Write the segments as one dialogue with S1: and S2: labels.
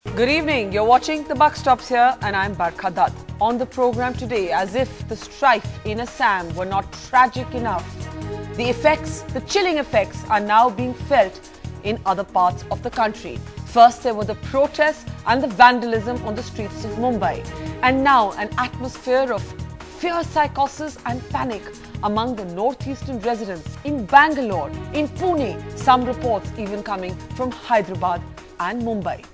S1: Good evening, you're watching The Buck Stops here and I'm Barkha Dutt. On the program today, as if the strife in Assam were not tragic enough, the chilling effects are now being felt in other parts of the country. First there were the protests and the vandalism on the streets of Mumbai, and now an atmosphere of fear, psychosis and panic among the northeastern residents in Bangalore, in Pune, some reports even coming from Hyderabad and Mumbai.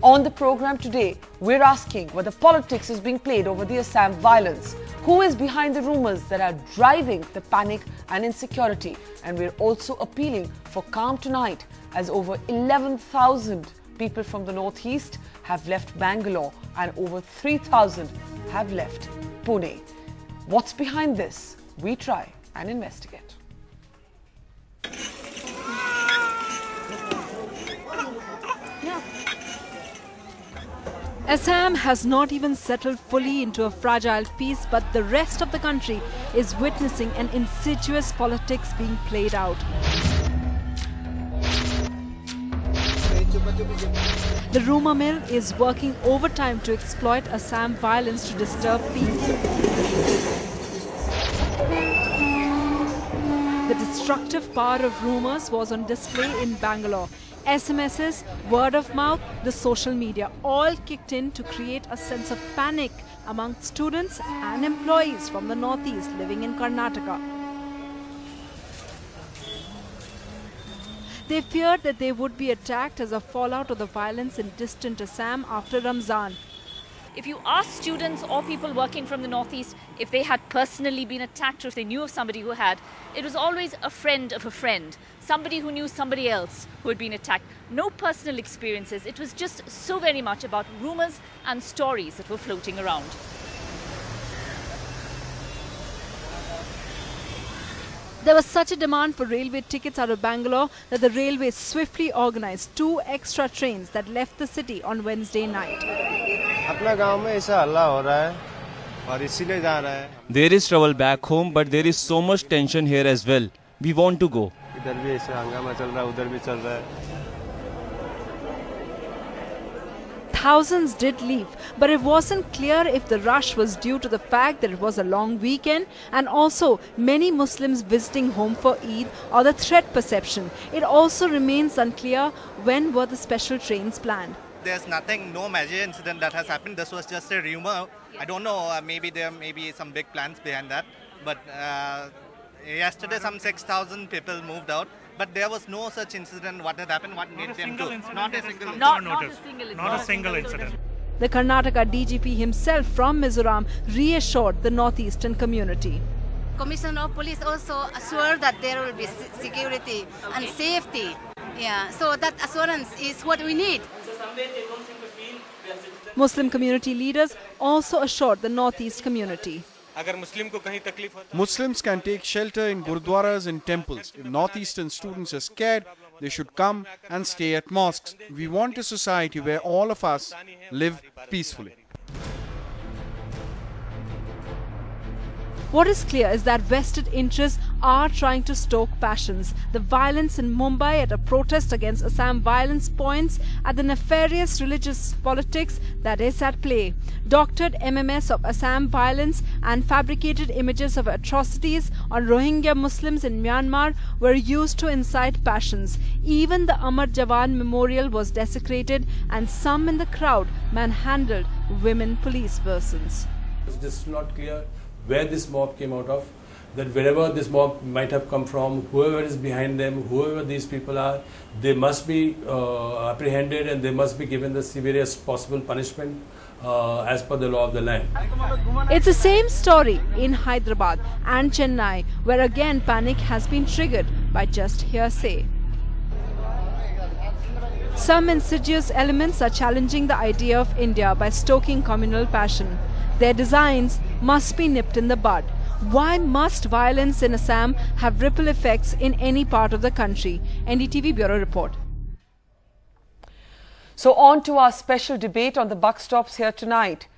S1: On the program today, we're asking whether politics is being played over the Assam violence. Who is behind the rumours that are driving the panic and insecurity? And we're also appealing for calm tonight, as over 11,000 people from the northeast have left Bangalore and over 3,000 have left Pune. What's behind this? We try and investigate.
S2: Assam has not even settled fully into a fragile peace, but the rest of the country is witnessing an insidious politics being played out. The rumour mill is working overtime to exploit Assam violence to disturb peace. The destructive power of rumours was on display in Bangalore. SMSs, word of mouth, the social media all kicked in to create a sense of panic among students and employees from the northeast living in Karnataka. They feared that they would be attacked as a fallout of the violence in distant Assam after Ramzan.
S3: If you ask students or people working from the northeast if they had personally been attacked or if they knew of somebody who had, it was always a friend of a friend, somebody who knew somebody else who had been attacked. No personal experiences. It was just so very much about rumours and stories that were floating around.
S2: There was such a demand for railway tickets out of Bangalore that the railway swiftly organised 2 extra trains that left the city on Wednesday night.
S4: There is trouble back home, but there is so much tension here as well. We want to go.
S2: Thousands did leave, but it wasn't clear if the rush was due to the fact that it was a long weekend and also many Muslims visiting home for Eid or the threat perception. It also remains unclear when were the special trains planned.
S5: There's no major incident that has happened. This was just a rumor. I don't know, maybe there may be some big plans behind that. But yesterday some 6,000 people moved out. But there was no such incident. What had happened? What made them do?
S3: Not a single incident.
S2: The Karnataka DGP himself from Mizoram reassured the northeastern community.
S6: Commissioner of Police also assured that there will be security and safety. Yeah, so that assurance is what we need.
S2: Muslim community leaders also assured the northeast community.
S7: Muslims can take shelter in gurdwaras and temples. If northeastern students are scared, they should come and stay at mosques. We want a society where all of us live peacefully.
S2: What is clear is that vested interests are trying to stoke passions. The violence in Mumbai at a protest against Assam violence points at the nefarious religious politics that is at play. Doctored MMS of Assam violence and fabricated images of atrocities on Rohingya Muslims in Myanmar were used to incite passions. Even the Amar Jawan memorial was desecrated and some in the crowd manhandled women police persons.
S8: It's just not clear where this mob came out of, that wherever this mob might have come from, whoever is behind them, whoever these people are, they must be apprehended and they must be given the severest possible punishment as per the law of the land.
S2: It's the same story in Hyderabad and Chennai, where again panic has been triggered by just hearsay. Some insidious elements are challenging the idea of India by stoking communal passion. Their designs must be nipped in the bud. Why must violence in Assam have ripple effects in any part of the country? NDTV Bureau Report.
S1: So on to our special debate on the Buck Stops here tonight.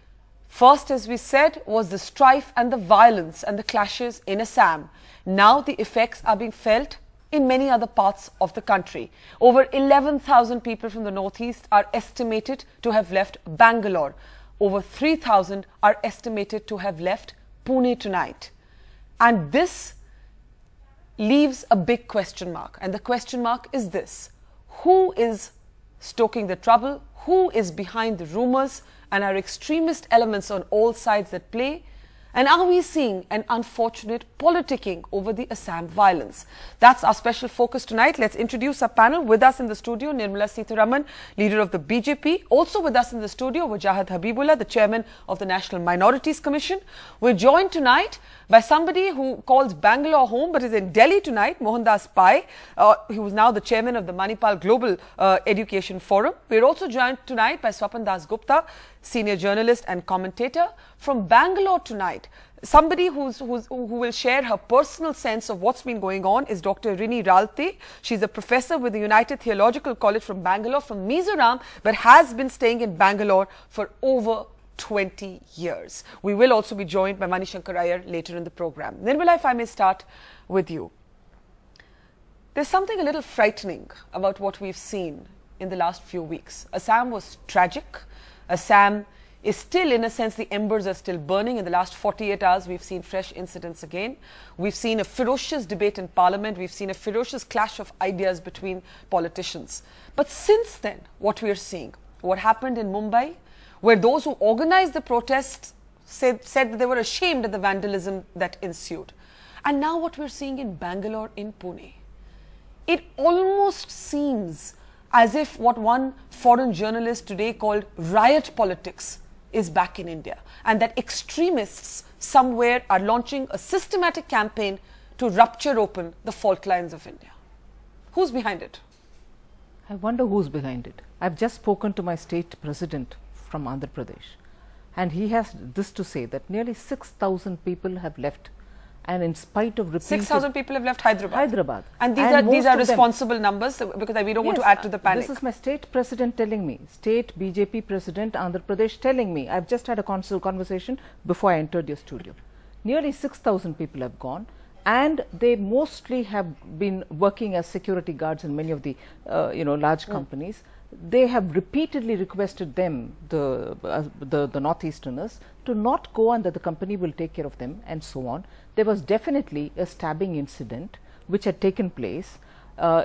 S1: First, as we said, was the strife and the violence and the clashes in Assam. Now the effects are being felt in many other parts of the country. Over 11,000 people from the northeast are estimated to have left Bangalore. Over 3,000 are estimated to have left Pune tonight. And this leaves a big question mark. And the question mark is this: who is stoking the trouble? Who is behind the rumors? And are extremist elements on all sides at play? And are we seeing an unfortunate politicking over the Assam violence? That's our special focus tonight. Let's introduce our panel. With us in the studio, Nirmala Sitharaman, leader of the BJP. Also with us in the studio, Wajahat Habibullah, the chairman of the National Minorities Commission. We're joined tonight by somebody who calls Bangalore home but is in Delhi tonight, Mohandas Pai, who is now the chairman of the Manipal Global Education Forum. We're also joined tonight by Swapan Das Gupta, senior journalist and commentator. From Bangalore tonight, somebody who will share her personal sense of what's been going on is Dr. Rini Ralte. She's a professor with the United Theological College from Bangalore, from Mizoram, but has been staying in Bangalore for over 20 years. We will also be joined by Mani Shankar Iyer later in the program. Nirmala, if I may start with you. There's something a little frightening about what we've seen in the last few weeks. Assam was tragic. Assam is still, in a sense, the embers are still burning. In the last 48 hours, we've seen fresh incidents again. We've seen a ferocious debate in Parliament. We've seen a ferocious clash of ideas between politicians. But since then, what we are seeing, what happened in Mumbai, where those who organized the protests said that they were ashamed at the vandalism that ensued. And now what we're seeing in Bangalore, in Pune. It almost seems as if what one foreign journalist today called riot politics is back in India, and that extremists somewhere are launching a systematic campaign to rupture open the fault lines of India. Who's behind it?
S9: I wonder who's behind it. I've just spoken to my state president from Andhra Pradesh, and he has this to say, that nearly 6,000 people have left. And in spite of repeated...
S1: 6,000 people have left Hyderabad. And
S9: these
S1: are responsible numbers, because we don't want to add to the panic.
S9: This is my state president telling me, state BJP president Andhra Pradesh telling me. I've just had a conversation before I entered your studio. Nearly 6,000 people have gone, and they mostly have been working as security guards in many of the large companies. They have repeatedly requested them, the northeasterners, to not go, and that the company will take care of them, and so on. There was definitely a stabbing incident which had taken place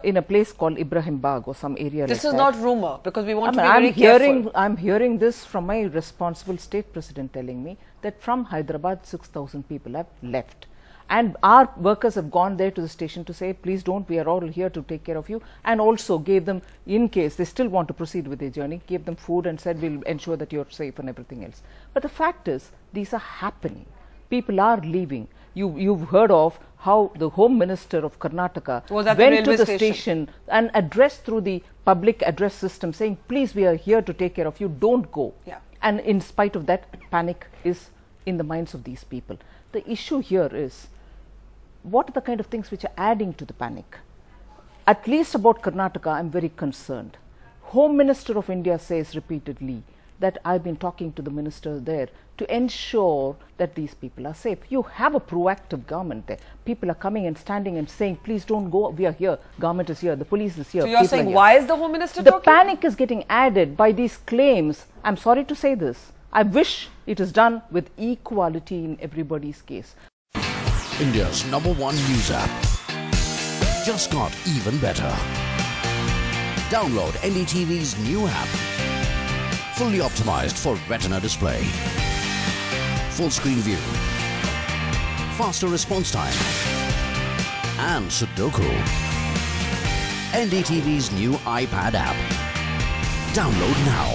S9: in a place called Ibrahim Bagh or some area like that.
S1: This is not rumor, because we want to be very careful.
S9: I'm hearing this from my responsible state president telling me that from Hyderabad 6,000 people have left. And our workers have gone there to the station to say, please don't, we are all here to take care of you, and also gave them, in case they still want to proceed with their journey, gave them food and said, we'll ensure that you're safe and everything else. But the fact is, these are happening. People are leaving. You've heard of how the Home Minister of Karnataka went to the station and addressed through the public address system saying, please, we are here to take care of you, don't go.
S1: Yeah.
S9: And in spite of that, panic is in the minds of these people. The issue here is, what are the kind of things which are adding to the panic? At least about Karnataka, I'm very concerned. Home Minister of India says repeatedly that I've been talking to the minister there to ensure that these people are safe. You have a proactive government there. People are coming and standing and saying, please don't go, we are here, government is here, the police is here.
S1: So you're saying, why is the Home Minister talking?
S9: The panic is getting added by these claims. I'm sorry to say this. I wish it is done with equality in everybody's case.
S10: India's #1 news app just got even better. Download NDTV's new app. Fully optimized for retina display. Full screen view. Faster response time. And Sudoku. NDTV's new iPad app. Download now.